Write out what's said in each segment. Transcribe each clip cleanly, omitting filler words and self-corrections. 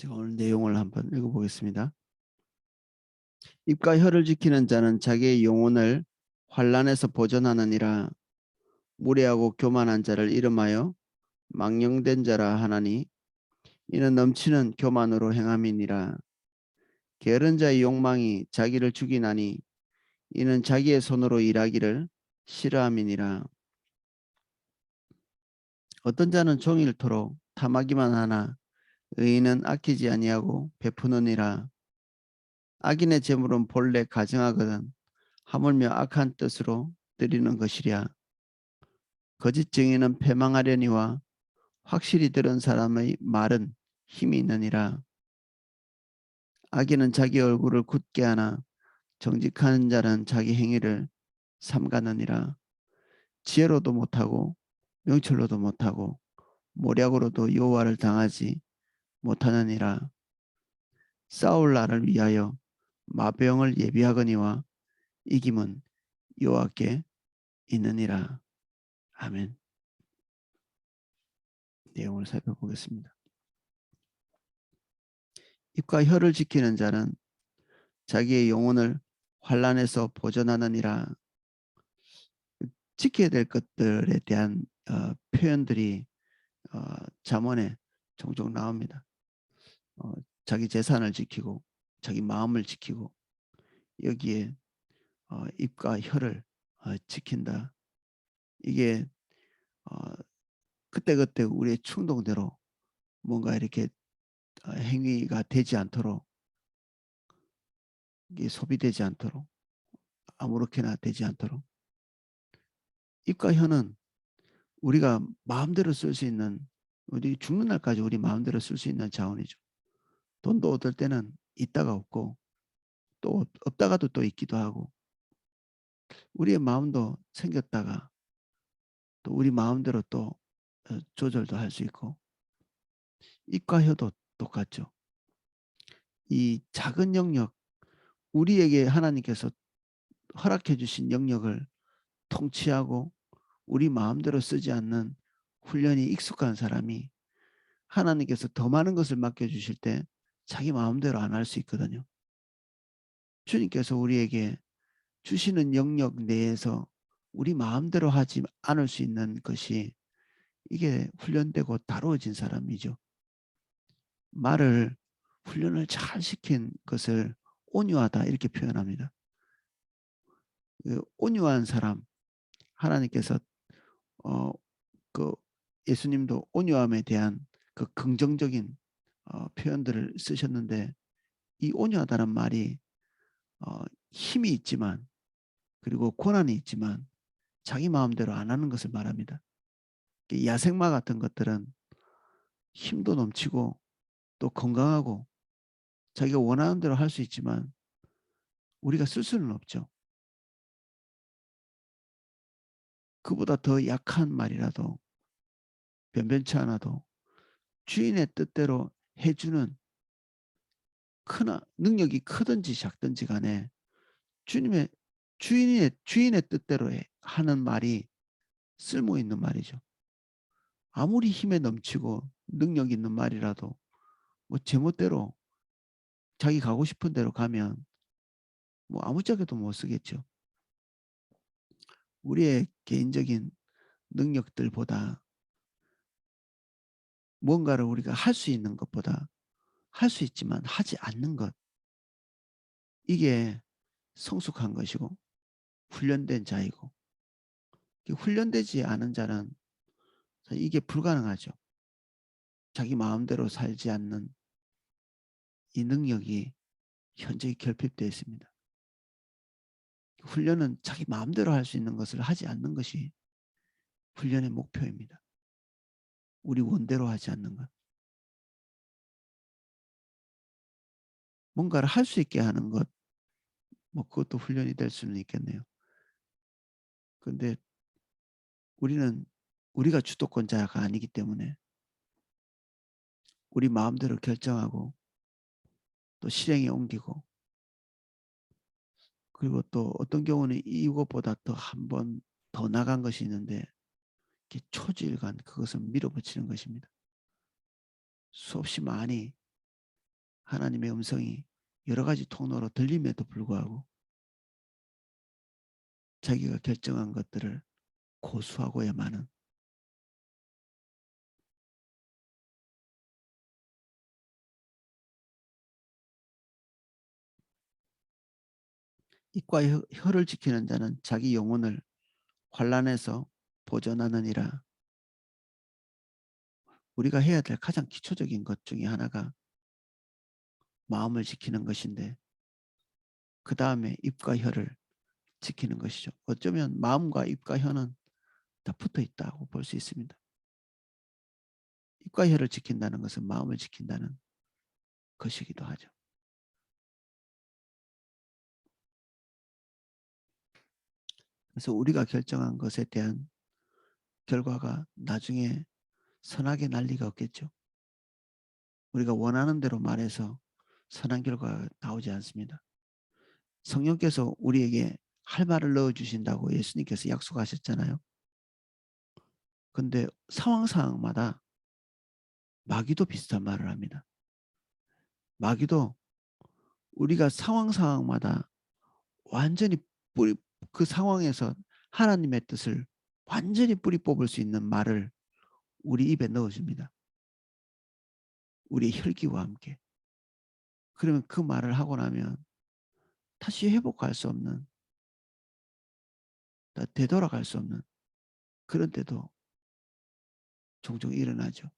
제가 오늘 내용을 한번 읽어보겠습니다. 입과 혀를 지키는 자는 자기의 영혼을 환난에서 보전하느니라. 무례하고 교만한 자를 이름하여 망령된 자라 하나니 이는 넘치는 교만으로 행함이니라. 게으른 자의 욕망이 자기를 죽이나니 이는 자기의 손으로 일하기를 싫어함이니라. 어떤 자는 종일토록 탐하기만 하나 의인은 아끼지 아니하고 베푸느니라. 악인의 재물은 본래 가증하거든 하물며 악한 뜻으로 드리는 것이랴. 거짓 증인은 패망하려니와 확실히 들은 사람의 말은 힘이 있느니라. 악인은 자기 얼굴을 굳게 하나 정직한 자는 자기 행위를 삼가느니라. 지혜로도 못하고 명철로도 못하고 모략으로도 여호와를 당하지 못하느니라. 싸울 날을 위하여 마병을 예비하거니와 이김은 여호와께 있느니라. 아멘. 내용을 살펴보겠습니다. 입과 혀를 지키는 자는 자기의 영혼을 환난에서 보전하느니라. 지켜야 될 것들에 대한 표현들이 잠언에 종종 나옵니다. 자기 재산을 지키고 자기 마음을 지키고 여기에 입과 혀를 지킨다. 이게 그때그때 우리의 충동대로 뭔가 이렇게 행위가 되지 않도록, 이게 소비되지 않도록, 아무렇게나 되지 않도록. 입과 혀는 우리가 마음대로 쓸 수 있는, 우리 죽는 날까지 우리 마음대로 쓸 수 있는 자원이죠. 돈도 어떨 때는 있다가 없고 또 없다가도 또 있기도 하고, 우리의 마음도 생겼다가 또 우리 마음대로 또 조절도 할 수 있고, 입과 혀도 똑같죠. 이 작은 영역, 우리에게 하나님께서 허락해 주신 영역을 통치하고 우리 마음대로 쓰지 않는 훈련이 익숙한 사람이 하나님께서 더 많은 것을 맡겨주실 때 자기 마음대로 안 할 수 있거든요. 주님께서 우리에게 주시는 영역 내에서 우리 마음대로 하지 않을 수 있는 것이, 이게 훈련되고 다루어진 사람이죠. 말을 훈련을 잘 시킨 것을 온유하다 이렇게 표현합니다. 온유한 사람, 하나님께서 그 예수님도 온유함에 대한 그 긍정적인 표현들을 쓰셨는데, 이 온유하다는 말이 힘이 있지만 그리고 고난이 있지만 자기 마음대로 안 하는 것을 말합니다. 야생마 같은 것들은 힘도 넘치고 또 건강하고 자기가 원하는 대로 할 수 있지만 우리가 쓸 수는 없죠. 그보다 더 약한 말이라도 변변치 않아도 주인의 뜻대로 해주는, 능력이 크든지 작든지 간에 주인의 뜻대로 하는 말이 쓸모 있는 말이죠. 아무리 힘에 넘치고 능력 있는 말이라도 뭐 제멋대로 자기 가고 싶은 대로 가면 뭐 아무짝에도 못 쓰겠죠. 우리의 개인적인 능력들보다 뭔가를 우리가 할 수 있는 것보다 할 수 있지만 하지 않는 것, 이게 성숙한 것이고 훈련된 자이고, 훈련되지 않은 자는 이게 불가능하죠. 자기 마음대로 살지 않는 이 능력이 현저히 결핍되어 있습니다. 훈련은 자기 마음대로 할 수 있는 것을 하지 않는 것이 훈련의 목표입니다. 우리 원대로 하지 않는 것. 뭔가를 할 수 있게 하는 것, 뭐 그것도 훈련이 될 수는 있겠네요. 그런데 우리가 주도권자가 아니기 때문에 우리 마음대로 결정하고 또 실행에 옮기고, 그리고 또 어떤 경우는 이것보다 더 한 번 더 나간 것이 있는데 초지일간 그것을 밀어붙이는 것입니다. 수없이 많이 하나님의 음성이 여러 가지 통로로 들림에도 불구하고 자기가 결정한 것들을 고수하고야만은 입과 혀를 지키는 자는 자기 영혼을 환난에서 보존하느니라. 우리가 해야 될 가장 기초적인 것 중에 하나가 마음을 지키는 것인데 그 다음에 입과 혀를 지키는 것이죠. 어쩌면 마음과 입과 혀는 다 붙어 있다고 볼 수 있습니다. 입과 혀를 지킨다는 것은 마음을 지킨다는 것이기도 하죠. 그래서 우리가 결정한 것에 대한 결과가 나중에 선하게 날 리가 없겠죠. 우리가 원하는 대로 말해서 선한 결과가 나오지 않습니다. 성령께서 우리에게 할 말을 넣어주신다고 예수님께서 약속하셨잖아요. 근데 상황마다 마귀도 비슷한 말을 합니다. 마귀도 우리가 상황마다 완전히 그 상황에서 하나님의 뜻을 완전히 뿌리 뽑을 수 있는 말을 우리 입에 넣어줍니다. 우리의 혈기와 함께. 그러면 그 말을 하고 나면 다시 회복할 수 없는, 되돌아갈 수 없는 그런 때도 종종 일어나죠.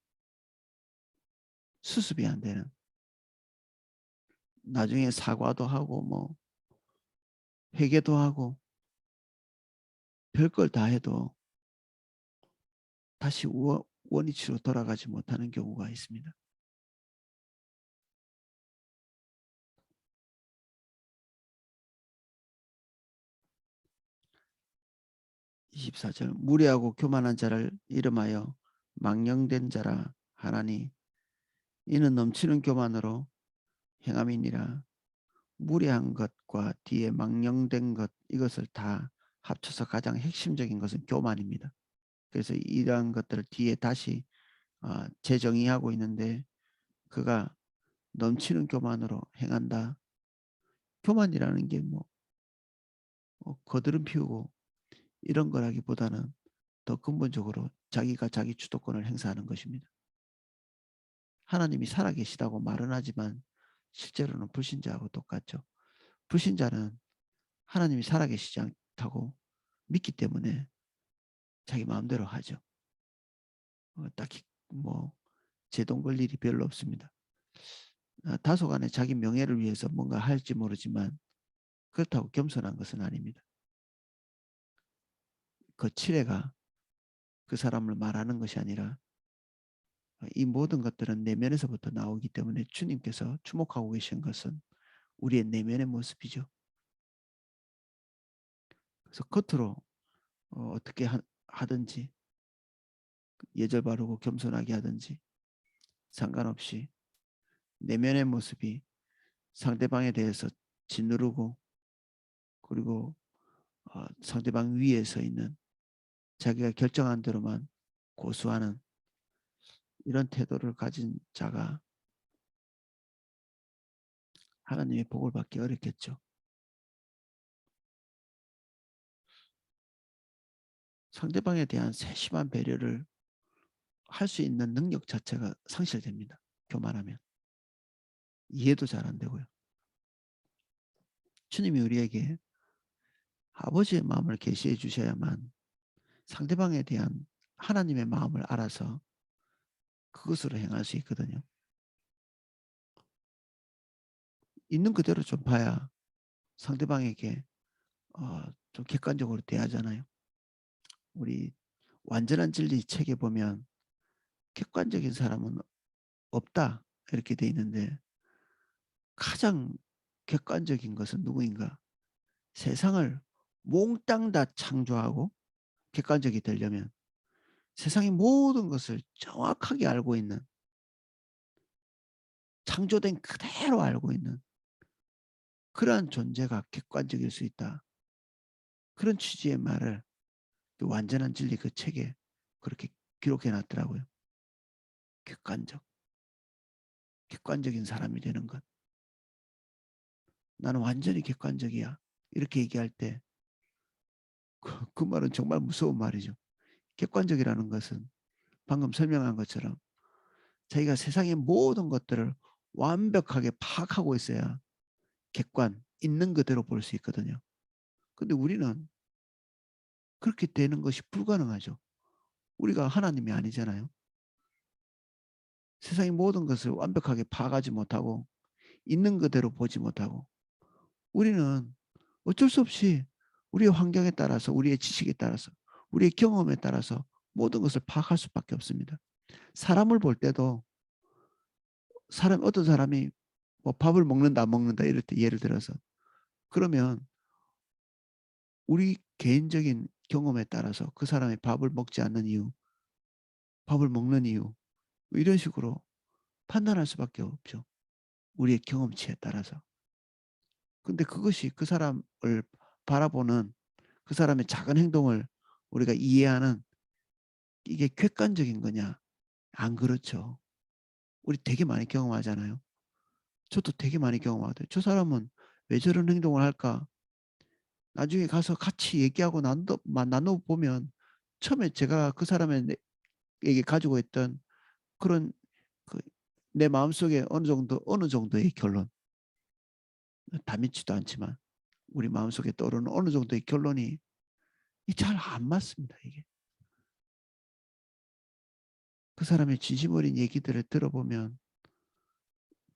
수습이 안 되는. 나중에 사과도 하고 뭐 회개도 하고 별걸 다 해도 다시 원위치로 돌아가지 못하는 경우가 있습니다. 24절 무리하고 교만한 자를 이름하여 망령된 자라 하나니 이는 넘치는 교만으로 행함이니라. 무리한 것과 뒤에 망령된 것 이것을 다 합쳐서 가장 핵심적인 것은 교만입니다. 그래서 이러한 것들을 뒤에 다시 재정의하고 있는데 그가 넘치는 교만으로 행한다. 교만이라는 게 뭐 거드름 피우고 이런 거라기보다는 더 근본적으로 자기가 자기 주도권을 행사하는 것입니다. 하나님이 살아계시다고 말은 하지만 실제로는 불신자하고 똑같죠. 불신자는 하나님이 살아계시지 않다고 믿기 때문에 자기 마음대로 하죠. 딱히 뭐 제동 걸 일이 별로 없습니다. 다소간에 자기 명예를 위해서 뭔가 할지 모르지만 그렇다고 겸손한 것은 아닙니다. 그 치레가 그 사람을 말하는 것이 아니라 이 모든 것들은 내면에서부터 나오기 때문에 주님께서 주목하고 계신 것은 우리의 내면의 모습이죠. 그래서 겉으로 어떻게 하든지 예절 바르고 겸손하게 하든지 상관없이 내면의 모습이 상대방에 대해서 짓누르고 그리고 상대방 위에 서 있는 자기가 결정한 대로만 고수하는 이런 태도를 가진 자가 하나님의 복을 받기 어렵겠죠. 상대방에 대한 세심한 배려를 할 수 있는 능력 자체가 상실됩니다. 교만하면. 이해도 잘 안 되고요. 주님이 우리에게 아버지의 마음을 계시해 주셔야만 상대방에 대한 하나님의 마음을 알아서 그것으로 행할 수 있거든요. 있는 그대로 좀 봐야 상대방에게 좀 객관적으로 대하잖아요. 우리 완전한 진리 책에 보면 객관적인 사람은 없다 이렇게 돼 있는데 가장 객관적인 것은 누구인가? 세상을 몽땅 다 창조하고 객관적이 되려면 세상의 모든 것을 정확하게 알고 있는 창조된 그대로 알고 있는 그러한 존재가 객관적일 수 있다. 그런 취지의 말을 그 완전한 진리 그 책에 그렇게 기록해 놨더라고요. 객관적. 객관적인 사람이 되는 것. 나는 완전히 객관적이야. 이렇게 얘기할 때 그 말은 정말 무서운 말이죠. 객관적이라는 것은 방금 설명한 것처럼 자기가 세상의 모든 것들을 완벽하게 파악하고 있어야 객관, 있는 그대로 볼 수 있거든요. 근데 우리는 그렇게 되는 것이 불가능하죠. 우리가 하나님이 아니잖아요. 세상의 모든 것을 완벽하게 파악하지 못하고 있는 그대로 보지 못하고 우리는 어쩔 수 없이 우리의 환경에 따라서 우리의 지식에 따라서 우리의 경험에 따라서 모든 것을 파악할 수밖에 없습니다. 사람을 볼 때도 어떤 사람이 뭐 밥을 먹는다 안 먹는다 이럴 때 예를 들어서 그러면 우리 개인적인 경험에 따라서 그 사람이 밥을 먹지 않는 이유, 밥을 먹는 이유 뭐 이런 식으로 판단할 수밖에 없죠. 우리의 경험치에 따라서. 근데 그것이 그 사람을 바라보는 그 사람의 작은 행동을 우리가 이해하는 이게 객관적인 거냐? 안 그렇죠. 우리 되게 많이 경험하잖아요. 저도 되게 많이 경험하거든요. 저 사람은 왜 저런 행동을 할까? 나중에 가서 같이 얘기하고 나눠보면 처음에 제가 그 사람에게 가지고 있던 그런 그 내 마음속에 어느 정도의 결론, 다 믿지도 않지만 우리 마음속에 떠오르는 어느 정도의 결론이 잘 안 맞습니다. 이게. 그 사람의 진심 어린 얘기들을 들어보면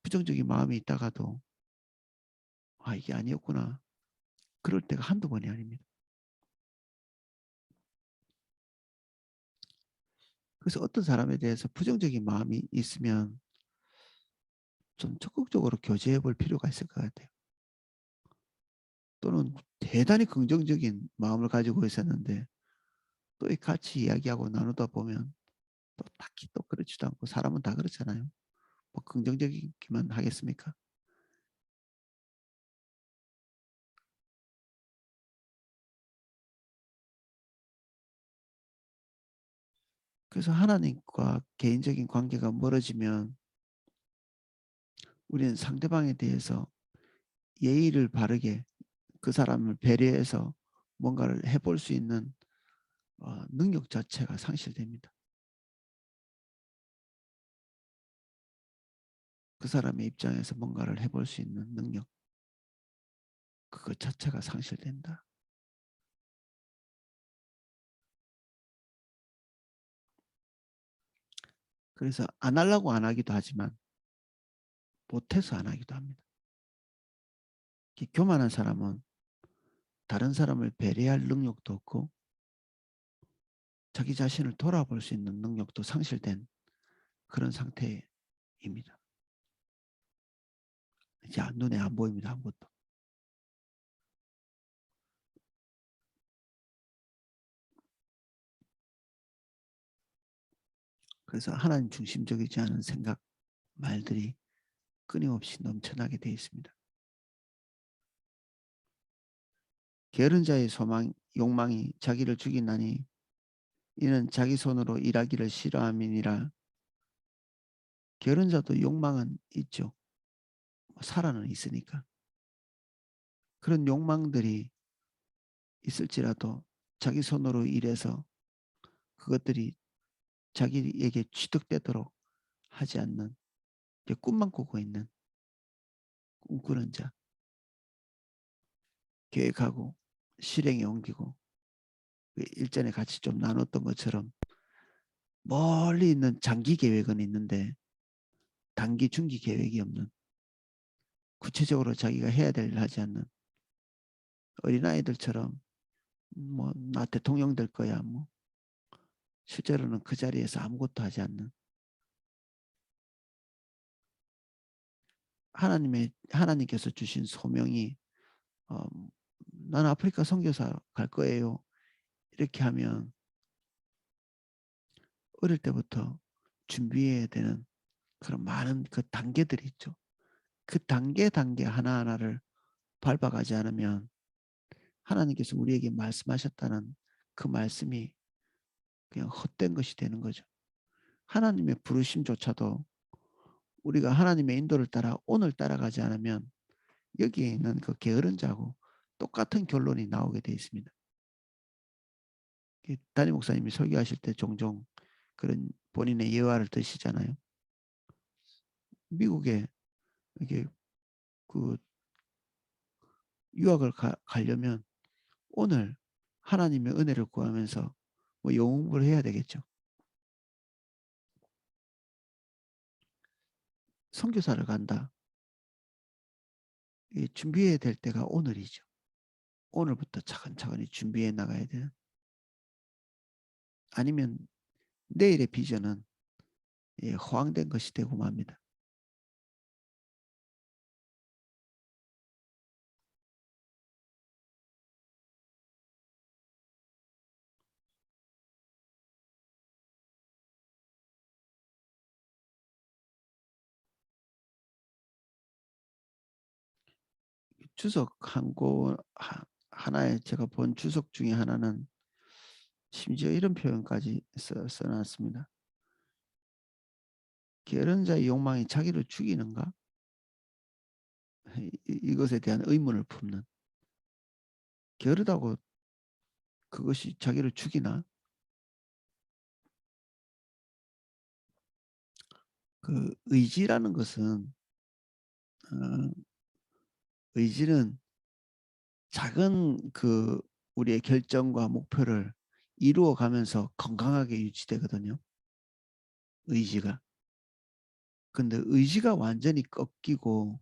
부정적인 마음이 있다가도 아 이게 아니었구나. 그럴 때가 한두 번이 아닙니다. 그래서 어떤 사람에 대해서 부정적인 마음이 있으면 좀 적극적으로 교제해 볼 필요가 있을 것 같아요. 또는 대단히 긍정적인 마음을 가지고 있었는데 또 같이 이야기하고 나누다 보면 또 딱히 또 그렇지도 않고 사람은 다 그렇잖아요. 뭐 긍정적이기만 하겠습니까? 그래서 하나님과 개인적인 관계가 멀어지면 우리는 상대방에 대해서 예의를 바르게 그 사람을 배려해서 뭔가를 해볼 수 있는 능력 자체가 상실됩니다. 그 사람의 입장에서 뭔가를 해볼 수 있는 능력, 그것 자체가 상실된다. 그래서 안 하려고 안 하기도 하지만 못해서 안 하기도 합니다. 교만한 사람은 다른 사람을 배려할 능력도 없고 자기 자신을 돌아볼 수 있는 능력도 상실된 그런 상태입니다. 이제 눈에 안 보입니다. 아무것도. 그래서 하나님 중심적이지 않은 생각, 말들이 끊임없이 넘쳐나게 되어 있습니다. 게으른 자의 욕망이 자기를 죽이나니 이는 자기 손으로 일하기를 싫어함이니라. 게으른 자도 욕망은 있죠. 살아는 있으니까. 그런 욕망들이 있을지라도 자기 손으로 일해서 그것들이 자기에게 취득되도록 하지 않는 꿈만 꾸고 있는 꿈꾸는 자. 계획하고 실행에 옮기고 일전에 같이 좀 나눴던 것처럼 멀리 있는 장기 계획은 있는데 단기 중기 계획이 없는 구체적으로 자기가 해야 될 일 하지 않는 어린아이들처럼 뭐 나 대통령 될 거야 뭐 실제로는 그 자리에서 아무것도 하지 않는 하나님께서 주신 소명이 어, 나는 아프리카 선교사 갈 거예요 이렇게 하면 어릴 때부터 준비해야 되는 그런 많은 그 단계들이 있죠. 그 단계 하나하나를 밟아가지 않으면 하나님께서 우리에게 말씀하셨다는 그 말씀이 그냥 헛된 것이 되는 거죠. 하나님의 부르심조차도 우리가 하나님의 인도를 따라 오늘 따라가지 않으면 여기에 있는 그 게으른 자하고 똑같은 결론이 나오게 되어 있습니다. 담임 목사님이 설교하실 때 종종 그런 본인의 예화를 드시잖아요. 미국에 이게 그 유학을 가려면 오늘 하나님의 은혜를 구하면서 뭐 영어 공부를 해야 되겠죠. 선교사를 간다. 준비해야 될 때가 오늘이죠. 오늘부터 차근차근히 준비해 나가야 되는. 아니면 내일의 비전은 허황된 것이 되고 맙니다. 주석 하나에 제가 본 주석 중에 하나는 심지어 이런 표현까지 써놨습니다. 게으른 자의 욕망이 자기를 죽이는가? 이것에 대한 의문을 품는. 게으르다고 그것이 자기를 죽이나? 그 의지라는 것은 어, 의지는 작은 그 우리의 결정과 목표를 이루어 가면서 건강하게 유지되거든요. 의지가. 근데 의지가 완전히 꺾이고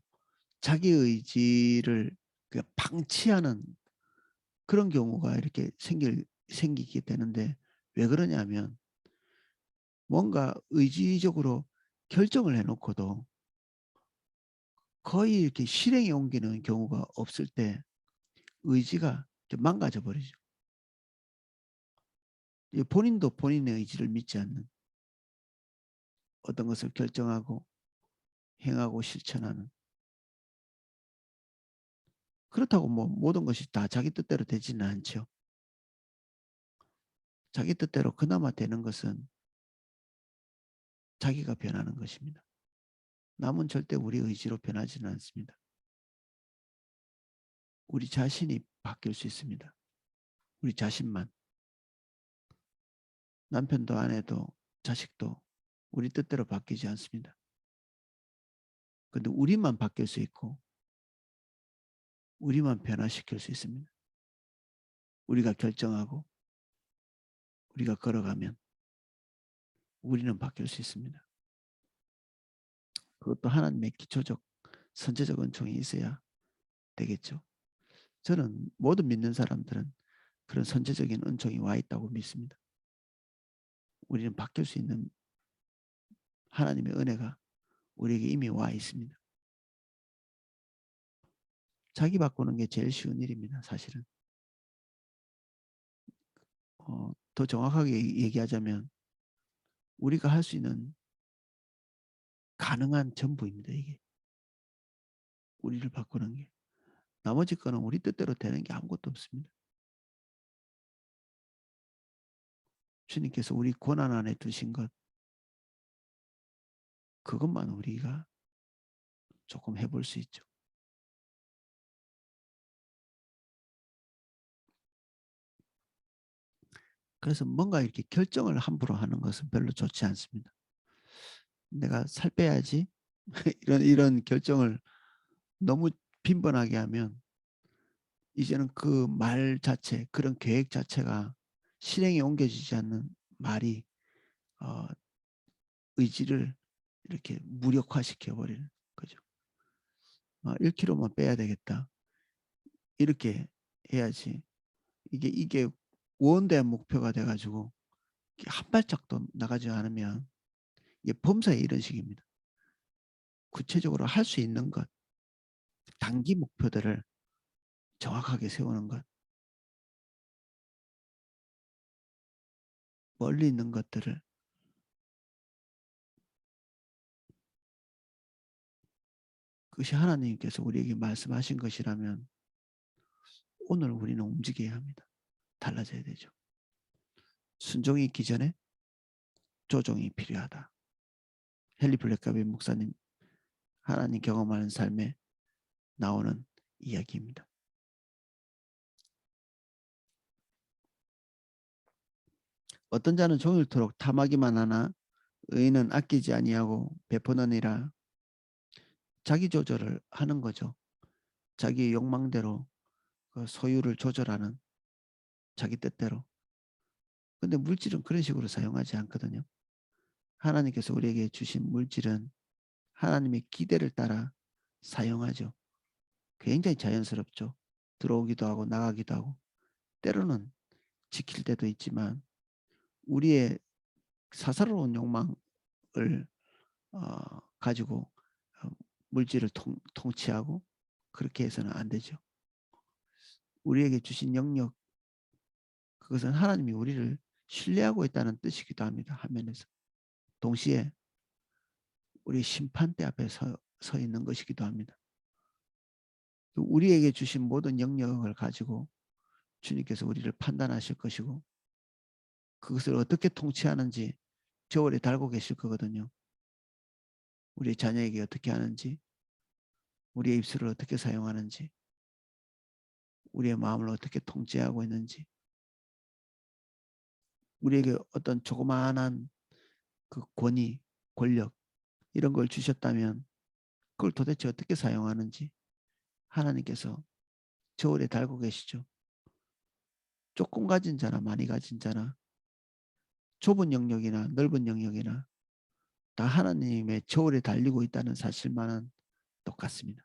자기 의지를 방치하는 그런 경우가 이렇게 생기게 되는데 왜 그러냐면 뭔가 의지적으로 결정을 해놓고도 거의 이렇게 실행에 옮기는 경우가 없을 때 의지가 망가져 버리죠. 본인도 본인의 의지를 믿지 않는 어떤 것을 결정하고 행하고 실천하는. 그렇다고 뭐 모든 것이 다 자기 뜻대로 되지는 않죠. 자기 뜻대로 그나마 되는 것은 자기가 변하는 것입니다. 남은 절대 우리 의지로 변하지는 않습니다. 우리 자신이 바뀔 수 있습니다. 우리 자신만. 남편도 아내도 자식도 우리 뜻대로 바뀌지 않습니다. 근데 우리만 바뀔 수 있고 우리만 변화시킬 수 있습니다. 우리가 결정하고 우리가 걸어가면 우리는 바뀔 수 있습니다. 그것도 하나님의 기초적 선제적 은총이 있어야 되겠죠. 저는 모든 믿는 사람들은 그런 선제적인 은총이 와 있다고 믿습니다. 우리는 바뀔 수 있는 하나님의 은혜가 우리에게 이미 와 있습니다. 자기 바꾸는 게 제일 쉬운 일입니다. 사실은. 더 정확하게 얘기하자면 우리가 할 수 있는 가능한 전부입니다. 이게. 우리를 바꾸는 게. 나머지 거는 우리 뜻대로 되는 게 아무것도 없습니다. 주님께서 우리 고난 안에 두신 것 그것만 우리가 조금 해볼 수 있죠. 그래서 뭔가 이렇게 결정을 함부로 하는 것은 별로 좋지 않습니다. 내가 살 빼야지 이런 결정을 너무 빈번하게 하면 이제는 그 말 자체 그런 계획 자체가 실행에 옮겨지지 않는 말이 어, 의지를 이렇게 무력화시켜 버리는 거죠. 1kg만 빼야 되겠다. 이렇게 해야지. 이게 원대한 목표가 돼가지고 한 발짝도 나가지 않으면 이게 범사에 이런 식입니다. 구체적으로 할 수 있는 것, 단기 목표들을 정확하게 세우는 것, 멀리 있는 것들을 그것이 하나님께서 우리에게 말씀하신 것이라면 오늘 우리는 움직여야 합니다. 달라져야 되죠. 순종이 있기 전에 조정이 필요하다. 헨리 블랙가비 목사님 하나님 경험하는 삶에 나오는 이야기입니다. 어떤 자는 종일토록 탐하기만 하나 의인은 아끼지 아니하고 베푸느니라. 자기 조절을 하는 거죠. 자기 욕망대로 그 소유를 조절하는, 자기 뜻대로. 근데 물질은 그런 식으로 사용하지 않거든요. 하나님께서 우리에게 주신 물질은 하나님의 기대를 따라 사용하죠. 굉장히 자연스럽죠. 들어오기도 하고 나가기도 하고, 때로는 지킬 때도 있지만 우리의 사사로운 욕망을 가지고 물질을 통치하고 그렇게 해서는 안 되죠. 우리에게 주신 영역, 그것은 하나님이 우리를 신뢰하고 있다는 뜻이기도 합니다. 화면에서. 동시에 우리 심판대 앞에 서 있는 것이기도 합니다. 우리에게 주신 모든 영역을 가지고 주님께서 우리를 판단하실 것이고, 그것을 어떻게 통치하는지 저울에 달고 계실 거거든요. 우리 자녀에게 어떻게 하는지, 우리의 입술을 어떻게 사용하는지, 우리의 마음을 어떻게 통제하고 있는지, 우리에게 어떤 조그마한 그 권위, 권력 이런 걸 주셨다면 그걸 도대체 어떻게 사용하는지 하나님께서 저울에 달고 계시죠. 조금 가진 자나 많이 가진 자나 좁은 영역이나 넓은 영역이나 다 하나님의 저울에 달리고 있다는 사실만은 똑같습니다.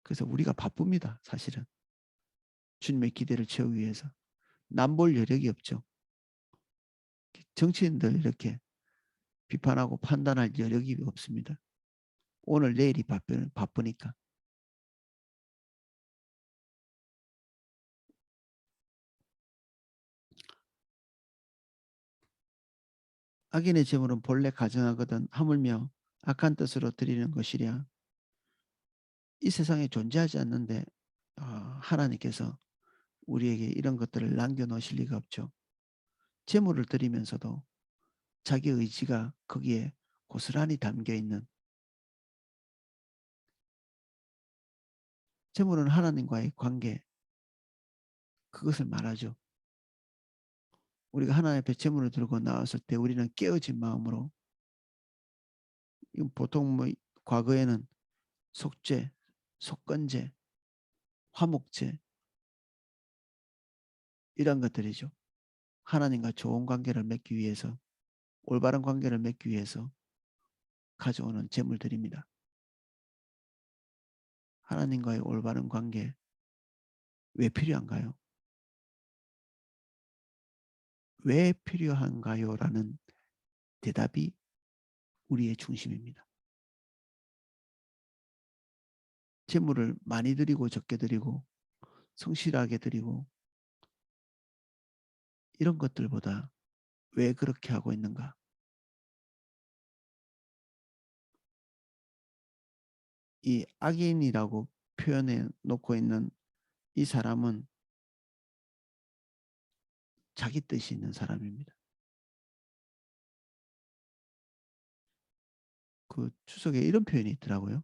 그래서 우리가 바쁩니다. 사실은. 주님의 기대를 채우기 위해서. 남볼 여력이 없죠. 정치인들 이렇게 비판하고 판단할 여력이 없습니다. 오늘 내일이 바쁘니까. 악인의 재물은 본래 가증하거든 하물며 악한 뜻으로 드리는 것이랴. 이 세상에 존재하지 않는데 하나님께서 우리에게 이런 것들을 남겨놓으실 리가 없죠. 재물을 드리면서도 자기 의지가 거기에 고스란히 담겨있는, 재물은 하나님과의 관계, 그것을 말하죠. 우리가 하나님 앞에 재물을 들고 나왔을 때 우리는 깨어진 마음으로, 보통 뭐 과거에는 속죄, 속건제, 화목제 이런 것들이죠. 하나님과 좋은 관계를 맺기 위해서, 올바른 관계를 맺기 위해서 가져오는 재물들입니다. 하나님과의 올바른 관계 왜 필요한가요? 왜 필요한가요? 라는 대답이 우리의 중심입니다. 재물을 많이 드리고 적게 드리고 성실하게 드리고 이런 것들보다 왜 그렇게 하고 있는가? 이 악인이라고 표현해 놓고 있는 이 사람은 자기 뜻이 있는 사람입니다. 그 추석에 이런 표현이 있더라고요.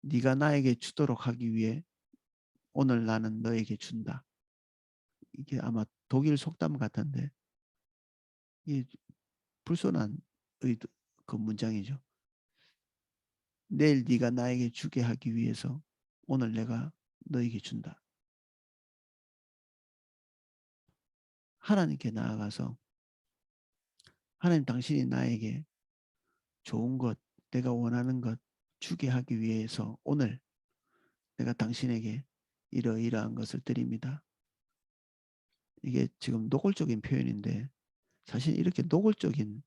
네가 나에게 주도록 하기 위해 오늘 나는 너에게 준다. 이게 아마 독일 속담 같은데 이 불손한 그 문장이죠. 내일 네가 나에게 주게 하기 위해서 오늘 내가 너에게 준다. 하나님께 나아가서 하나님 당신이 나에게 좋은 것, 내가 원하는 것 주게 하기 위해서 오늘 내가 당신에게 이러이러한 것을 드립니다. 이게 지금 노골적인 표현인데 사실 이렇게 노골적인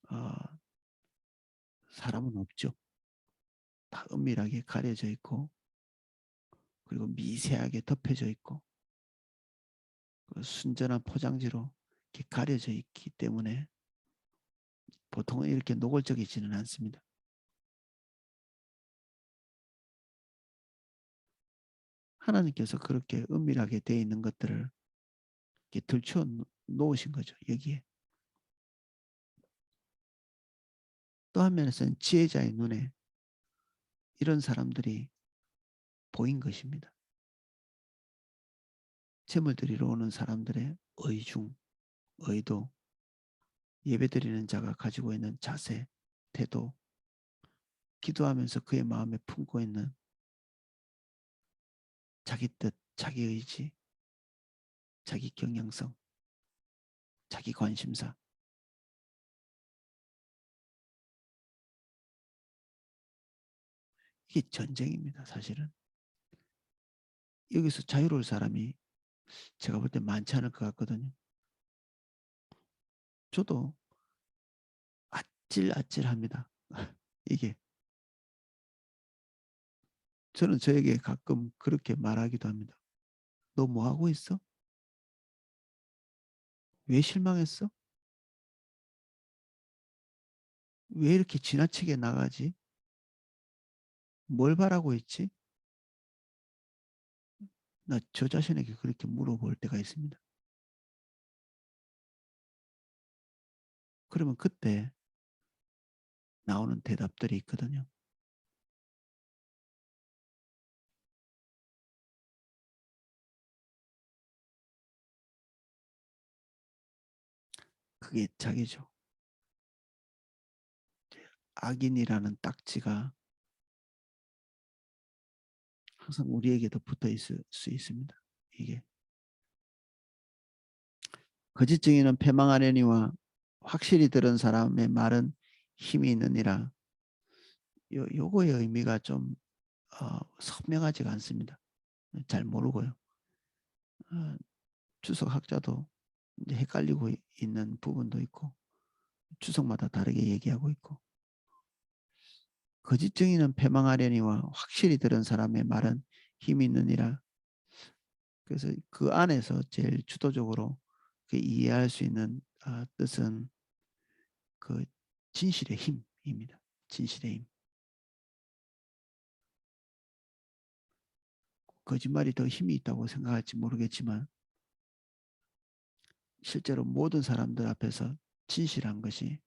어, 사람은 없죠. 다 은밀하게 가려져 있고 그리고 미세하게 덮여져 있고 그 순전한 포장지로 이렇게 가려져 있기 때문에 보통은 이렇게 노골적이지는 않습니다. 하나님께서 그렇게 은밀하게 되어 있는 것들을 이렇게 들춰 놓으신 거죠. 여기에. 또 한면에서는 지혜자의 눈에 이런 사람들이 보인 것입니다. 재물 드리러 오는 사람들의 의중, 의도, 예배드리는 자가 가지고 있는 자세, 태도, 기도하면서 그의 마음에 품고 있는 자기 뜻, 자기 의지, 자기 경향성, 자기 관심사. 이게 전쟁입니다, 사실은. 여기서 자유로울 사람이 제가 볼 때 많지 않을 것 같거든요. 저도 아찔아찔합니다. 이게 저는 저에게 가끔 그렇게 말하기도 합니다. 너 뭐 하고 있어? 왜 실망했어? 왜 이렇게 지나치게 나가지? 뭘 바라고 있지? 나 저 자신에게 그렇게 물어볼 때가 있습니다. 그러면 그때 나오는 대답들이 있거든요. 그게 자기죠. 악인이라는 딱지가 항상 우리에게도 붙어 있을 수 있습니다. 이게 거짓 증인은 패망하려니와 확실히 들은 사람의 말은 힘이 있느니라. 요거의 의미가 좀 선명하지가 않습니다. 잘 모르고요. 어, 주석학자도 이제 헷갈리고 있는 부분도 있고 주석마다 다르게 얘기하고 있고 거짓 증인은 패망하려니와 확실히 들은 사람의 말은 힘이 있느니라. 그래서 그 안에서 제일 주도적으로 이해할 수 있는 뜻은 그 진실의 힘입니다. 진실의 힘. 거짓말이 더 힘이 있다고 생각할지 모르겠지만 실제로 모든 사람들 앞에서 진실한 것이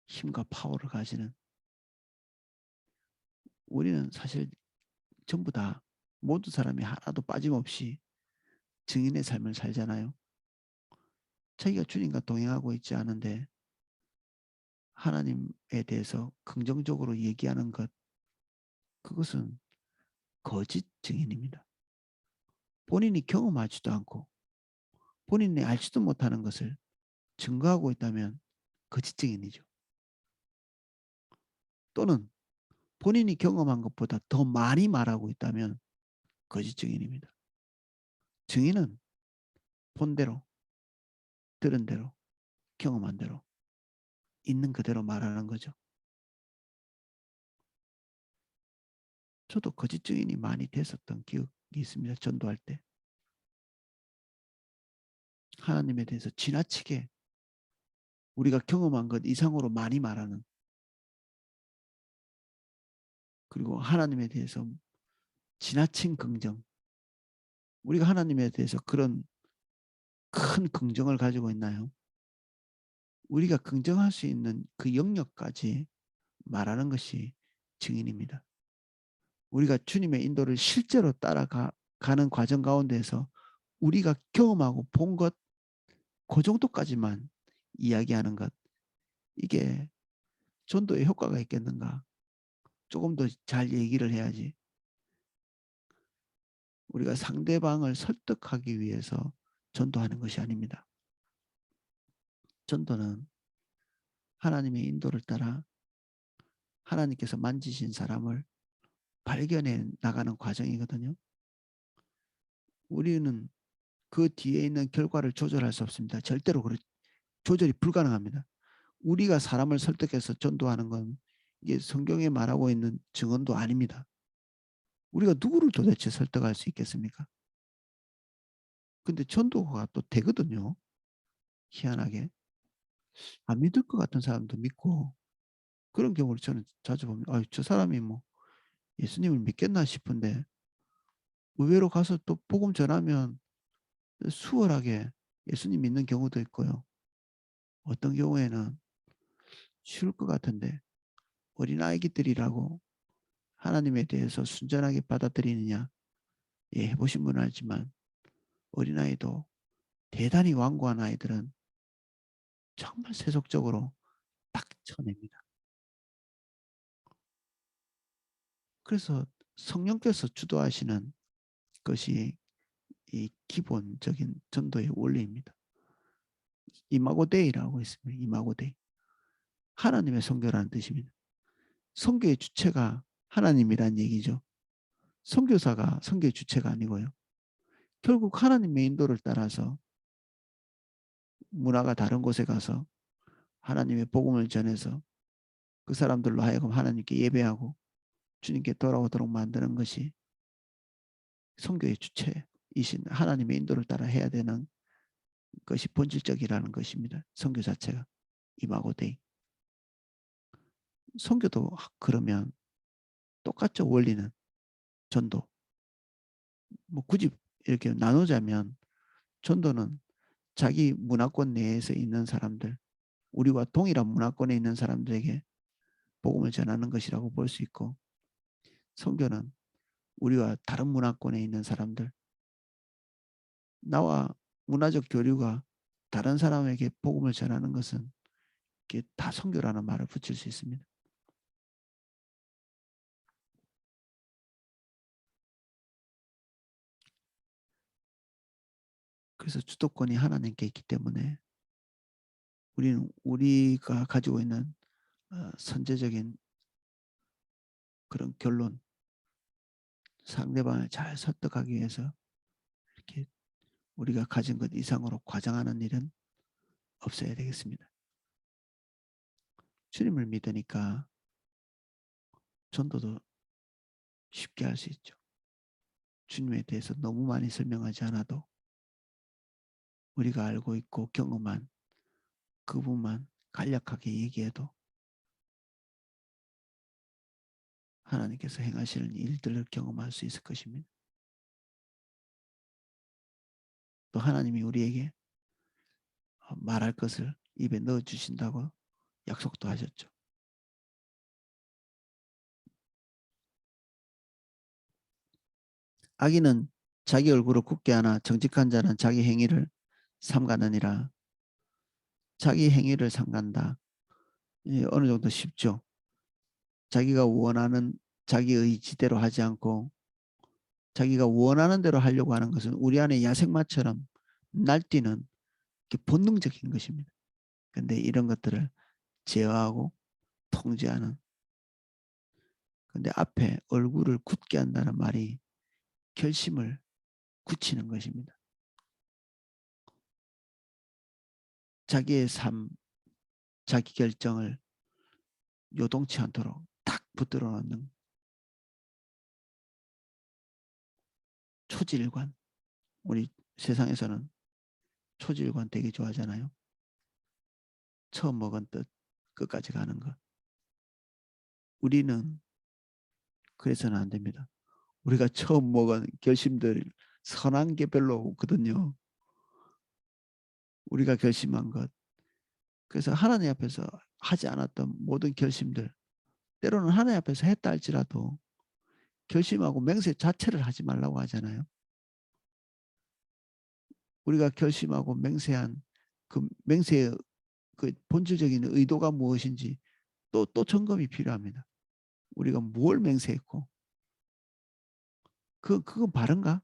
힘과 파워를 가지는 우리는 사실 전부 다 모든 사람이 하나도 빠짐없이 증인의 삶을 살잖아요. 자기가 주님과 동행하고 있지 않은데 하나님에 대해서 긍정적으로 얘기하는 것 그것은 거짓 증인입니다. 본인이 경험하지도 않고 본인이 알지도 못하는 것을 증거하고 있다면 거짓 증인이죠. 또는 본인이 경험한 것보다 더 많이 말하고 있다면 거짓 증인입니다. 증인은 본 대로, 들은 대로, 경험한 대로, 있는 그대로 말하는 거죠. 저도 거짓 증인이 많이 됐었던 기억이 있습니다. 전도할 때. 하나님에 대해서 지나치게 우리가 경험한 것 이상으로 많이 말하는 그리고 하나님에 대해서 지나친 긍정 우리가 하나님에 대해서 그런 큰 긍정을 가지고 있나요? 우리가 긍정할 수 있는 그 영역까지 말하는 것이 증인입니다. 우리가 주님의 인도를 실제로 따라가는 과정 가운데서 우리가 경험하고 본 것, 그 정도까지만 이야기하는 것, 이게 전도에 효과가 있겠는가? 조금 더 잘 얘기를 해야지. 우리가 상대방을 설득하기 위해서 전도하는 것이 아닙니다. 전도는 하나님의 인도를 따라 하나님께서 만지신 사람을 발견해 나가는 과정이거든요. 우리는 그 뒤에 있는 결과를 조절할 수 없습니다. 절대로 조절이 불가능합니다. 우리가 사람을 설득해서 전도하는 건 이게 성경에 말하고 있는 증언도 아닙니다. 우리가 누구를 도대체 설득할 수 있겠습니까? 근데 전도가 또 되거든요. 희한하게. 안 믿을 것 같은 사람도 믿고 그런 경우를 저는 자주 봅니다. 저 사람이 뭐 예수님을 믿겠나 싶은데 의외로 가서 또 복음 전하면 수월하게 예수님 믿는 경우도 있고요. 어떤 경우에는 쉬울 것 같은데 어린아이들이라고 하나님에 대해서 순전하게 받아들이느냐? 예, 해보신 분은 알지만 어린아이도 대단히 완고한 아이들은 정말 세속적으로 딱 쳐냅니다. 그래서 성령께서 주도하시는 것이 이 기본적인 전도의 원리입니다. 이마고데이라고 있습니다. 이마고데이. 하나님의 선교라는 뜻입니다. 선교의 주체가 하나님이란 얘기죠. 선교사가 선교의 주체가 아니고요. 결국 하나님의 인도를 따라서 문화가 다른 곳에 가서 하나님의 복음을 전해서 그 사람들로 하여금 하나님께 예배하고 주님께 돌아오도록 만드는 것이 선교의 주체이신 하나님의 인도를 따라 해야 되는 것이 본질적이라는 것입니다. 선교 자체가. 이마고데이. 선교도 그러면 똑같죠. 원리는. 전도. 뭐 굳이 이렇게 나누자면 전도는 자기 문화권 내에서 있는 사람들, 우리와 동일한 문화권에 있는 사람들에게 복음을 전하는 것이라고 볼 수 있고, 선교는 우리와 다른 문화권에 있는 사람들, 나와 문화적 교류가 다른 사람에게 복음을 전하는 것은 이게 다 선교라는 말을 붙일 수 있습니다. 그래서 주도권이 하나님께 있기 때문에 우리는 우리가 가지고 있는 선제적인 그런 결론, 상대방을 잘 설득하기 위해서 이렇게 우리가 가진 것 이상으로 과장하는 일은 없어야 되겠습니다. 주님을 믿으니까 전도도 쉽게 할 수 있죠. 주님에 대해서 너무 많이 설명하지 않아도 우리가 알고 있고 경험한 그분만 간략하게 얘기해도 하나님께서 행하시는 일들을 경험할 수 있을 것입니다. 또 하나님이 우리에게 말할 것을 입에 넣어주신다고 약속도 하셨죠. 악인은 자기 얼굴을 굳게 하나 정직한 자는 자기 행위를 삼가느니라. 자기 행위를 삼간다. 어느 정도 쉽죠. 자기가 원하는 자기 의지대로 하지 않고 자기가 원하는 대로 하려고 하는 것은 우리 안에 야생마처럼 날뛰는 본능적인 것입니다. 그런데 이런 것들을 제어하고 통제하는, 근데 앞에 얼굴을 굳게 한다는 말이 결심을 굳히는 것입니다. 자기의 삶, 자기 결정을 요동치 않도록 딱 붙들어 놓는 초질관. 우리 세상에서는 초질관 되게 좋아하잖아요. 처음 먹은 뜻 끝까지 가는 것. 우리는 그래서는 안 됩니다. 우리가 처음 먹은 결심들 선한 게 별로 없거든요. 우리가 결심한 것. 그래서 하나님 앞에서 하지 않았던 모든 결심들, 때로는 하나님 앞에서 했다 할지라도 결심하고 맹세 자체를 하지 말라고 하잖아요. 우리가 결심하고 맹세한 그 맹세의 그 본질적인 의도가 무엇인지 또 점검이 필요합니다. 우리가 뭘 맹세했고 그건 바른가?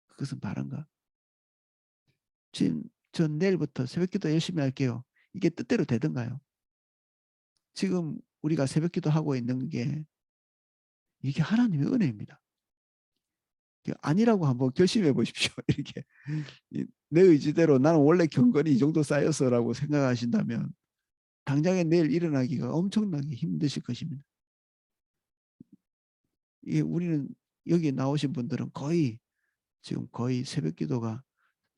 그것은 바른가? 지금 전 내일부터 새벽기도 열심히 할게요. 이게 뜻대로 되던가요? 지금 우리가 새벽기도 하고 있는 게 이게 하나님의 은혜입니다. 아니라고 한번 결심해 보십시오. 이렇게 내 의지대로 나는 원래 경건이 이 정도 쌓였어라고 생각하신다면 당장에 내일 일어나기가 엄청나게 힘드실 것입니다. 이게 우리는 여기 나오신 분들은 지금 거의 새벽기도가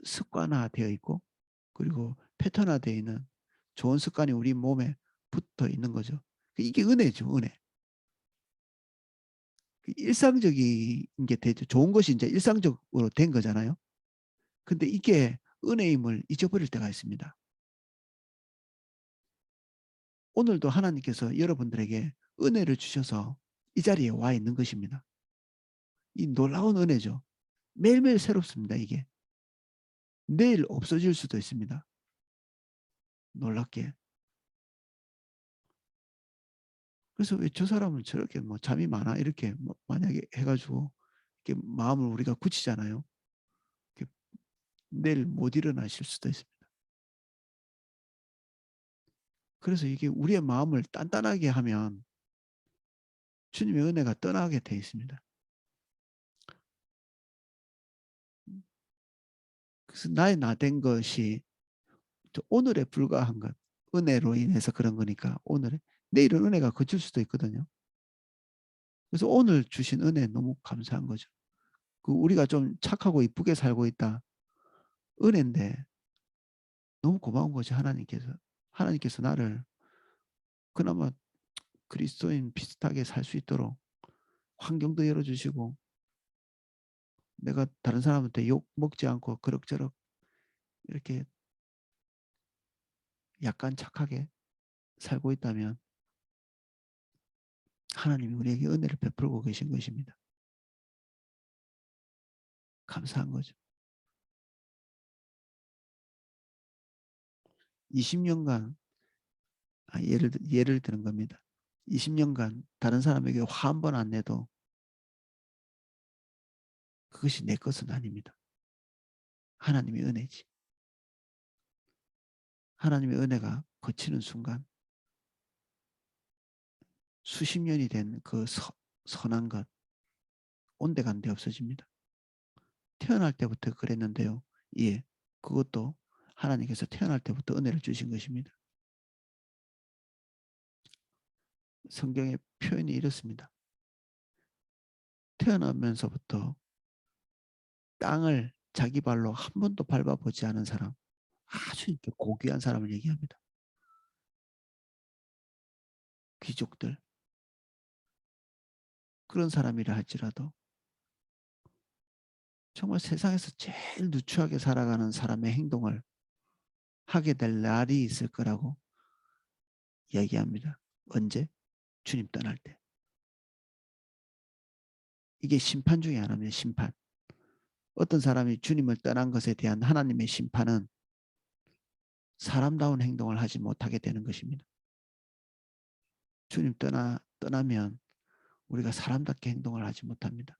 습관화되어 있고 그리고 패턴화되어 있는 좋은 습관이 우리 몸에 붙어 있는 거죠. 이게 은혜죠, 은혜. 일상적인 게 되죠. 좋은 것이 이제 일상적으로 된 거잖아요. 근데 이게 은혜임을 잊어버릴 때가 있습니다. 오늘도 하나님께서 여러분들에게 은혜를 주셔서 이 자리에 와 있는 것입니다. 이 놀라운 은혜죠. 매일매일 새롭습니다. 이게. 내일 없어질 수도 있습니다. 놀랍게. 그래서 왜 저 사람은 저렇게 뭐 잠이 많아 이렇게 뭐 만약에 해가지고 이렇게 마음을 우리가 굳히잖아요. 내일 못 일어나실 수도 있습니다. 그래서 이게 우리의 마음을 단단하게 하면 주님의 은혜가 떠나게 돼 있습니다. 그래서 나의 나된 것이 오늘에 불과한 것, 은혜로 인해서 그런 거니까 오늘에 내일은 은혜가 그칠 수도 있거든요. 그래서 오늘 주신 은혜 너무 감사한 거죠. 그 우리가 좀 착하고 이쁘게 살고 있다. 은혜인데 너무 고마운 거죠. 하나님께서 나를 그나마 그리스도인 비슷하게 살 수 있도록 환경도 열어주시고 내가 다른 사람한테 욕 먹지 않고 그럭저럭 이렇게 약간 착하게 살고 있다면 하나님이 우리에게 은혜를 베풀고 계신 것입니다. 감사한 거죠. 20년간 예를 드는 겁니다. 20년간 다른 사람에게 화 한 번 안 내도 그것이 내 것은 아닙니다. 하나님의 은혜지. 하나님의 은혜가 거치는 순간 수십 년이 된 그 선한 것 온데간데 없어집니다. 태어날 때부터 그랬는데요. 예, 그것도 하나님께서 태어날 때부터 은혜를 주신 것입니다. 성경의 표현이 이렇습니다. 태어나면서부터 땅을 자기 발로 한 번도 밟아보지 않은 사람, 아주 고귀한 사람을 얘기합니다. 귀족들, 그런 사람이라 할지라도 정말 세상에서 제일 누추하게 살아가는 사람의 행동을 하게 될 날이 있을 거라고 얘기합니다. 언제? 주님 떠날 때. 이게 심판 중에 하나입니다. 심판. 어떤 사람이 주님을 떠난 것에 대한 하나님의 심판은 사람다운 행동을 하지 못하게 되는 것입니다. 주님 떠나면 우리가 사람답게 행동을 하지 못합니다.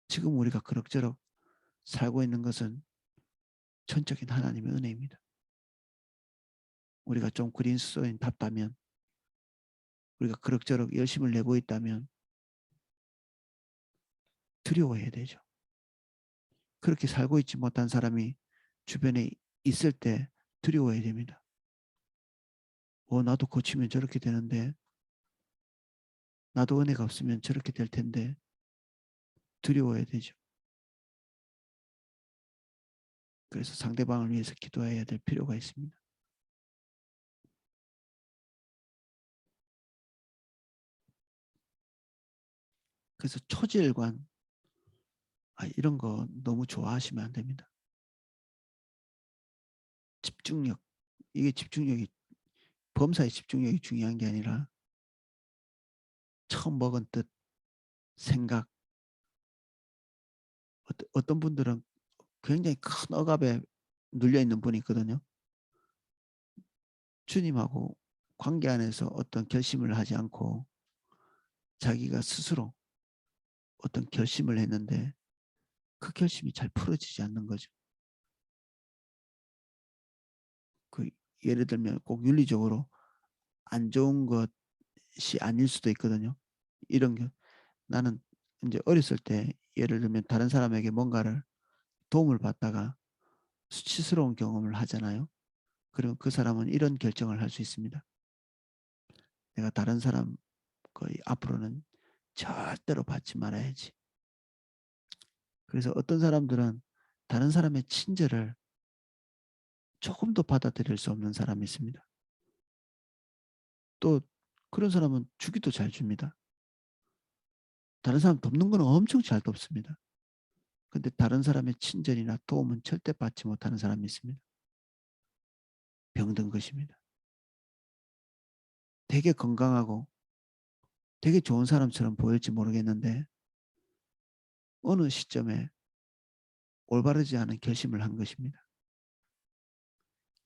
지금 우리가 그럭저럭 살고 있는 것은 전적인 하나님의 은혜입니다. 우리가 좀 그린스도인답다면 우리가 그럭저럭 열심을 내고 있다면 두려워해야 되죠. 그렇게 살고 있지 못한 사람이 주변에 있을 때 두려워해야 됩니다. 나도 고치면 저렇게 되는데 나도 은혜가 없으면 저렇게 될 텐데 두려워해야 되죠. 그래서 상대방을 위해서 기도해야 될 필요가 있습니다. 그래서 초질관 이런 거 너무 좋아하시면 안 됩니다. 집중력, 이게 집중력이 범사의 집중력이 중요한 게 아니라 처음 먹은 뜻, 생각. 어떤 분들은 굉장히 큰 억압에 눌려 있는 분이 있거든요. 주님하고 관계 안에서 어떤 결심을 하지 않고 자기가 스스로 어떤 결심을 했는데 그 결심이 잘 풀어지지 않는 거죠. 그 예를 들면 꼭 윤리적으로 안 좋은 것이 아닐 수도 있거든요. 이런 게 나는 이제 어렸을 때 예를 들면 다른 사람에게 뭔가를 도움을 받다가 수치스러운 경험을 하잖아요. 그리고 그 사람은 이런 결정을 할 수 있습니다. 내가 다른 사람 거의 앞으로는 절대로 받지 말아야지. 그래서 어떤 사람들은 다른 사람의 친절을 조금도 받아들일 수 없는 사람이 있습니다. 또 그런 사람은 주기도 잘 줍니다. 다른 사람 돕는 거는 엄청 잘 돕습니다. 근데 다른 사람의 친절이나 도움은 절대 받지 못하는 사람이 있습니다. 병든 것입니다. 되게 건강하고 되게 좋은 사람처럼 보일지 모르겠는데 어느 시점에 올바르지 않은 결심을 한 것입니다.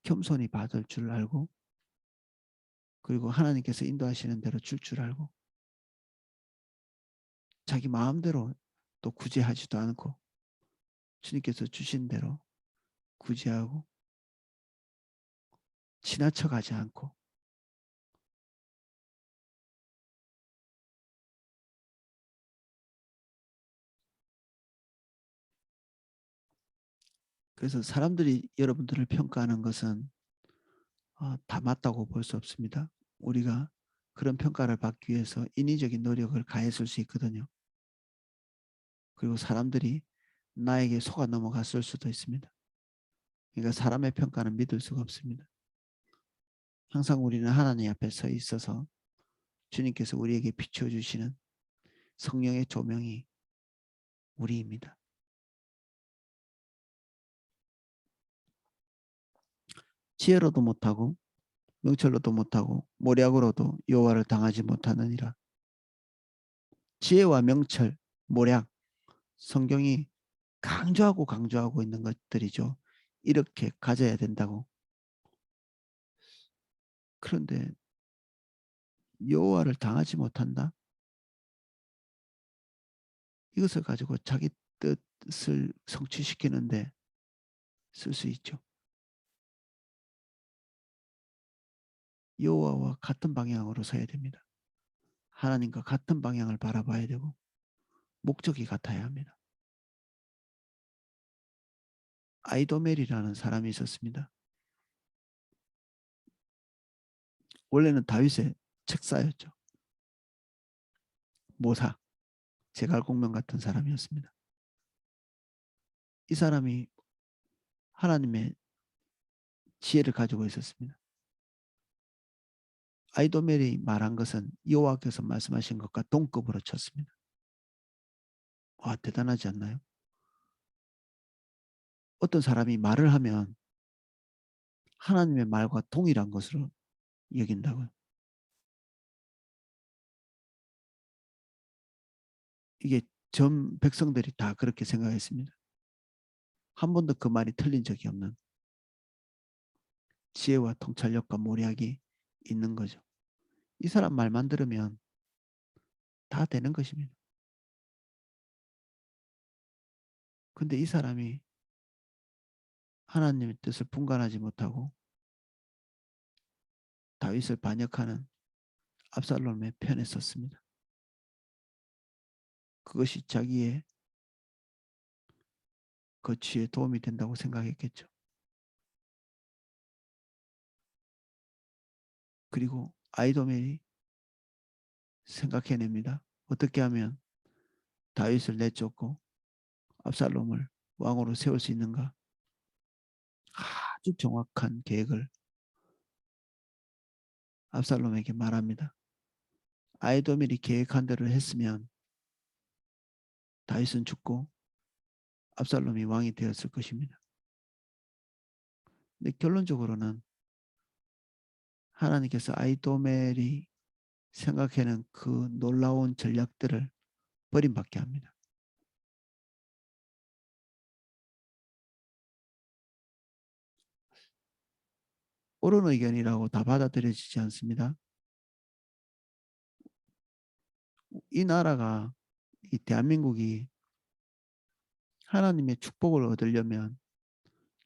겸손히 받을 줄 알고 그리고 하나님께서 인도하시는 대로 줄 알고 자기 마음대로 또 구제하지도 않고 주님께서 주신 대로 구제하고 지나쳐 가지 않고 그래서 사람들이 여러분들을 평가하는 것은 다 맞다고 볼 수 없습니다. 우리가 그런 평가를 받기 위해서 인위적인 노력을 가했을 수 있거든요. 그리고 사람들이 나에게 속아 넘어갔을 수도 있습니다. 그러니까 사람의 평가는 믿을 수가 없습니다. 항상 우리는 하나님 앞에 서 있어서 주님께서 우리에게 비춰주시는 성령의 조명이 우리입니다. 지혜로도 못하고 명철로도 못하고 모략으로도 여호와를 당하지 못하느니라. 지혜와 명철, 모략, 성경이 강조하고 있는 것들이죠. 이렇게 가져야 된다고. 그런데 여호와를 당하지 못한다? 이것을 가지고 자기 뜻을 성취시키는데 쓸 수 있죠. 여호와와 같은 방향으로 서야 됩니다. 하나님과 같은 방향을 바라봐야 되고 목적이 같아야 합니다. 아이도멜이라는 사람이 있었습니다. 원래는 다윗의 책사였죠. 모사, 제갈공명 같은 사람이었습니다. 이 사람이 하나님의 지혜를 가지고 있었습니다. 아이도멜이 말한 것은 여호와께서 말씀하신 것과 동급으로 쳤습니다. 와, 대단하지 않나요? 어떤 사람이 말을 하면 하나님의 말과 동일한 것으로 여긴다고요. 이게 전 백성들이 다 그렇게 생각했습니다. 한 번도 그 말이 틀린 적이 없는 지혜와 통찰력과 모략이 있는 거죠. 이 사람 말만 들으면 다 되는 것입니다. 근데 이 사람이 하나님의 뜻을 분간하지 못하고 다윗을 반역하는 압살롬의 편에 섰습니다. 그것이 자기의 거취에 도움이 된다고 생각했겠죠. 그리고 아이도멜이 생각해냅니다. 어떻게 하면 다윗을 내쫓고 압살롬을 왕으로 세울 수 있는가? 아주 정확한 계획을 압살롬에게 말합니다. 아이도멜이 계획한 대로 했으면 다윗은 죽고 압살롬이 왕이 되었을 것입니다. 근데 결론적으로는 하나님께서 아이도멜이 생각해낸 그 놀라운 전략들을 버림받게 합니다. 옳은 의견이라고 다 받아들여지지 않습니다. 이 나라가 이 대한민국이 하나님의 축복을 얻으려면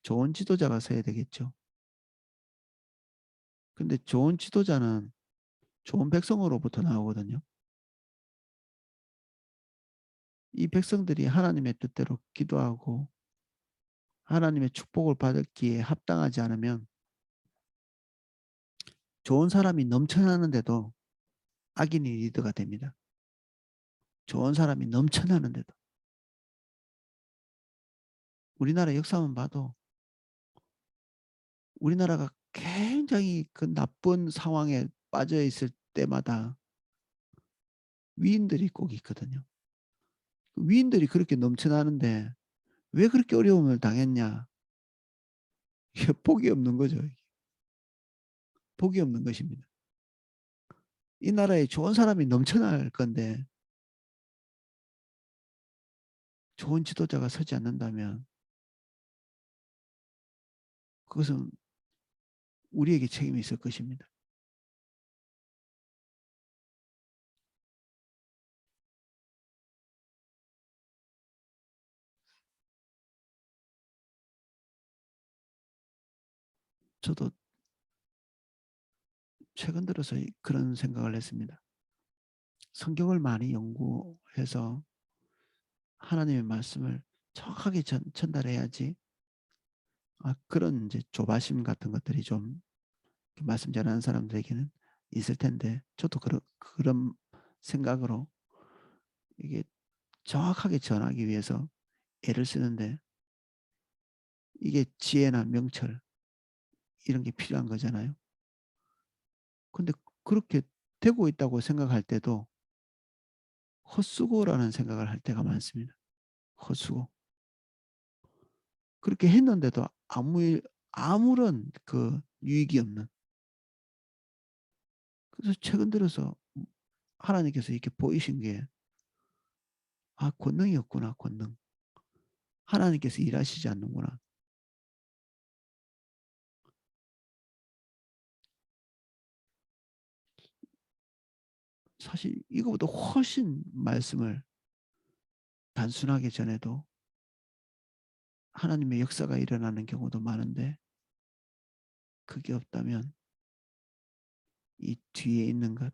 좋은 지도자가 서야 되겠죠. 근데 좋은 지도자는 좋은 백성으로부터 나오거든요. 이 백성들이 하나님의 뜻대로 기도하고 하나님의 축복을 받기에 합당하지 않으면 좋은 사람이 넘쳐나는데도 악인이 리더가 됩니다. 좋은 사람이 넘쳐나는데도. 우리나라 역사만 봐도 우리나라가 굉장히 그 나쁜 상황에 빠져 있을 때마다 위인들이 꼭 있거든요. 위인들이 그렇게 넘쳐나는데 왜 그렇게 어려움을 당했냐? 이게 복이 없는 거죠. 복이 없는 것입니다. 이 나라에 좋은 사람이 넘쳐날 건데 좋은 지도자가 서지 않는다면 그것은 우리에게 책임이 있을 것입니다. 저도 최근 들어서 그런 생각을 했습니다. 성경을 많이 연구해서 하나님의 말씀을 정확하게 전달해야지 그런 이제 조바심 같은 것들이 좀 말씀 전하는 사람들에게는 있을 텐데 저도 그런 생각으로 이게 정확하게 전하기 위해서 애를 쓰는데 이게 지혜나 명철 이런 게 필요한 거잖아요. 근데 그렇게 되고 있다고 생각할 때도 헛수고라는 생각을 할 때가 많습니다. 헛수고. 그렇게 했는데도 아무런 그 유익이 없는. 그래서 최근 들어서 하나님께서 이렇게 보이신 게 권능이 없구나, 권능. 하나님께서 일하시지 않는구나. 사실 이거보다 훨씬 말씀을 단순하게 전해도 하나님의 역사가 일어나는 경우도 많은데 그게 없다면 이 뒤에 있는 것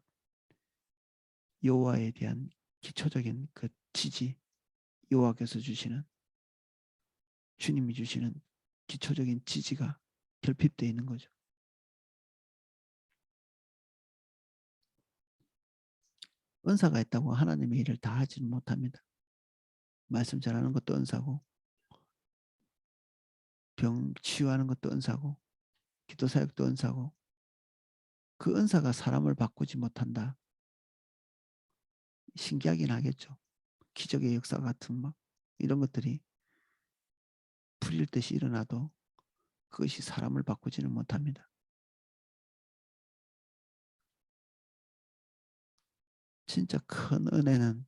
여호와에 대한 기초적인 그 지지 여호와께서 주시는 주님이 주시는 기초적인 지지가 결핍되어 있는 거죠. 은사가 있다고 하나님의 일을 다 하지는 못합니다. 말씀 전하는 것도 은사고 병 치유하는 것도 은사고 기도 사역도 은사고 그 은사가 사람을 바꾸지 못한다. 신기하긴 하겠죠. 기적의 역사 같은 막 이런 것들이 불일 듯이 일어나도 그것이 사람을 바꾸지는 못합니다. 진짜 큰 은혜는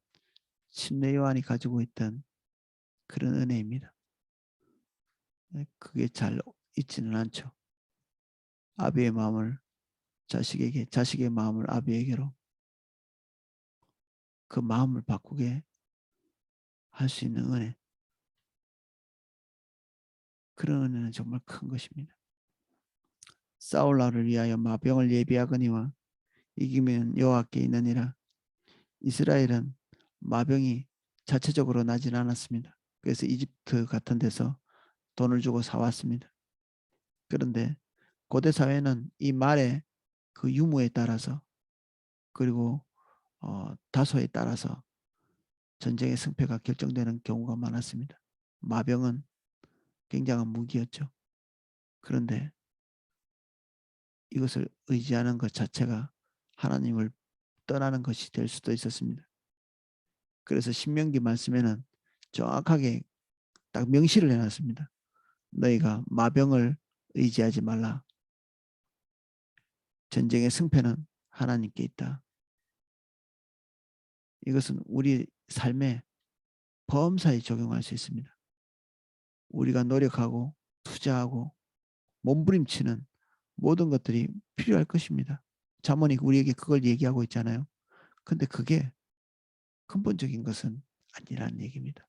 침례 요한이 가지고 있던 그런 은혜입니다. 그게 잘 있지는 않죠. 아비의 마음을 자식에게, 자식의 마음을 아비에게로 그 마음을 바꾸게 할 수 있는 은혜. 그런 은혜는 정말 큰 것입니다. 사울라를 위하여 마병을 예비하거니와 이기면 여호와께 있느니라. 이스라엘은 마병이 자체적으로 나진 않았습니다. 그래서 이집트 같은 데서 돈을 주고 사왔습니다. 그런데 고대 사회는 이 말의 그 유무에 따라서 그리고 다소에 따라서 전쟁의 승패가 결정되는 경우가 많았습니다. 마병은 굉장한 무기였죠. 그런데 이것을 의지하는 것 자체가 하나님을 떠나는 것이 될 수도 있었습니다. 그래서 신명기 말씀에는 정확하게 딱 명시를 해놨습니다. 너희가 마병을 의지하지 말라. 전쟁의 승패는 하나님께 있다. 이것은 우리 삶에 범사에 적용할 수 있습니다. 우리가 노력하고 투자하고 몸부림치는 모든 것들이 필요할 것입니다. 잠언이 우리에게 그걸 얘기하고 있잖아요. 근데 그게 근본적인 것은 아니라는 얘기입니다.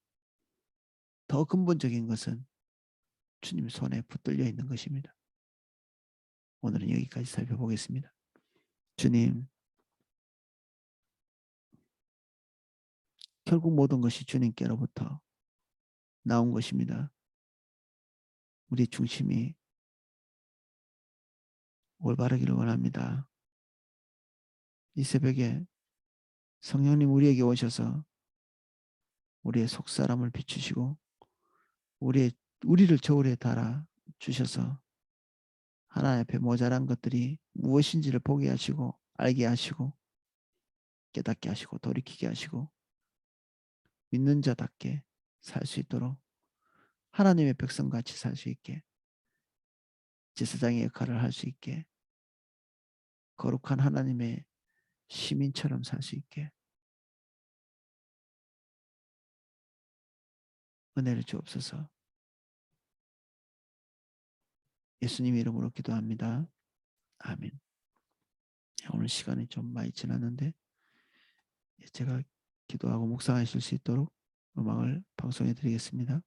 더 근본적인 것은 주님 손에 붙들려 있는 것입니다. 오늘은 여기까지 살펴보겠습니다. 주님, 결국 모든 것이 주님께로부터 나온 것입니다. 우리 중심이 올바르기를 원합니다. 이 새벽에 성령님 우리에게 오셔서 우리의 속사람을 비추시고 우리를 저울에 달아 주셔서 하나님 앞에 모자란 것들이 무엇인지를 보게 하시고 알게 하시고 깨닫게 하시고 돌이키게 하시고 믿는 자답게 살 수 있도록 하나님의 백성같이 살 수 있게 제사장의 역할을 할 수 있게 거룩한 하나님의 시민처럼 살 수 있게 은혜를 주옵소서. 예수님 이름으로 기도합니다. 아멘. 오늘 시간이 좀 많이 지났는데 제가 기도하고 묵상하실 수 있도록 음악을 방송해 드리겠습니다.